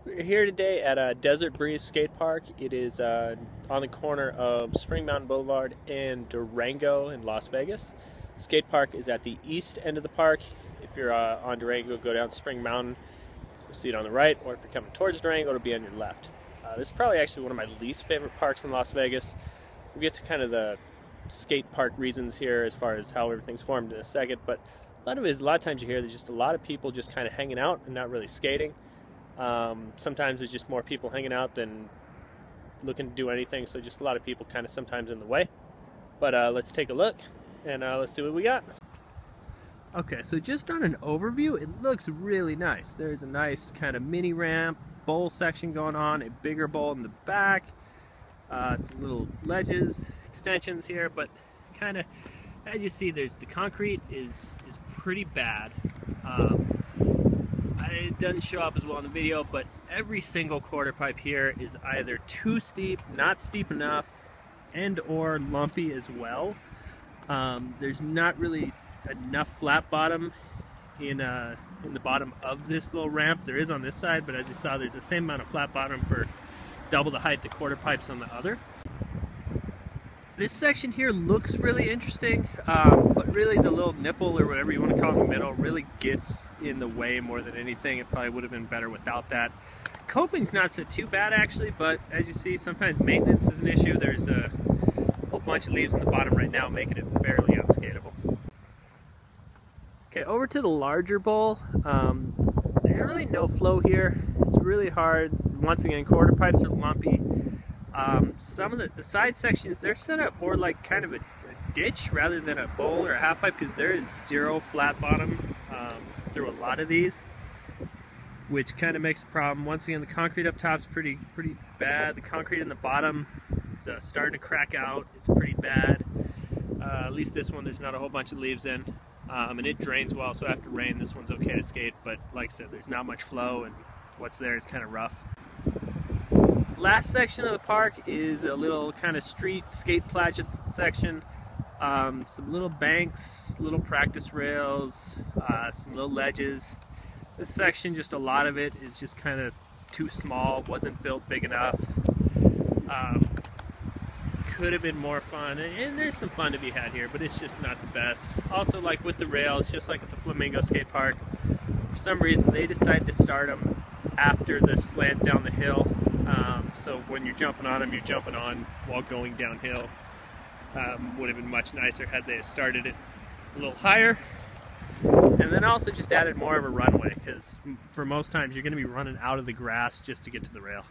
We're here today at Desert Breeze Skate Park. It is on the corner of Spring Mountain Boulevard and Durango in Las Vegas. Skate Park is at the east end of the park. If you're on Durango, go down Spring Mountain. You'll see it on the right, or if you're coming towards Durango, it'll be on your left. This is probably actually one of my least favorite parks in Las Vegas. We'll get to kind of the skate park reasons here as far as how everything's formed in a second, but a lot of times you hear there's just a lot of people just kind of hanging out and not really skating. Sometimes there's just more people hanging out than looking to do anything, so just a lot of people kind of sometimes in the way. But let's take a look and let's see what we got. Okay, so just on an overview, it looks really nice. There's a nice kind of mini ramp, bowl section going on, a bigger bowl in the back, some little ledges, extensions here, but kind of, as you see, there's the concrete is pretty bad. It doesn't show up as well in the video, but every single quarter pipe here is either too steep, not steep enough, and or lumpy as well. There's not really enough flat bottom in the bottom of this little ramp. There is on this side, but as you saw, there's the same amount of flat bottom for double the height the quarter pipes on the other. This section here looks really interesting, but really the little nipple or whatever you want to call it in the middle really gets in the way more than anything. It probably would have been better without that. Coping's not so too bad actually, but as you see, sometimes maintenance is an issue. There's a whole bunch of leaves in the bottom right now, making it fairly unskatable. Okay, over to the larger bowl. There's really no flow here. It's really hard. Once again, quarter pipes are lumpy. Some of the side sections, they're set up more like kind of a ditch rather than a bowl or a half pipe, because there is zero flat bottom through a lot of these, which kind of makes a problem. Once again, the concrete up top is pretty bad. The concrete in the bottom is starting to crack out. It's pretty bad. At least this one, there's not a whole bunch of leaves in, and it drains well, so after rain this one's okay to skate, but like I said, there's not much flow and what's there is kind of rough. Last section of the park is a little kind of street skate plaza section. Some little banks, little practice rails, some little ledges. This section, just a lot of it is just kind of too small, wasn't built big enough. Could have been more fun, and there's some fun to be had here, but it's just not the best. Also, like with the rails, just like at the Flamingo skate park, for some reason they decided to start them after the slant down the hill. So when you're jumping on them, you're jumping on while going downhill. Would have been much nicer had they started it a little higher. And then also just added more of a runway, because for most times you're going to be running out of the grass just to get to the rail.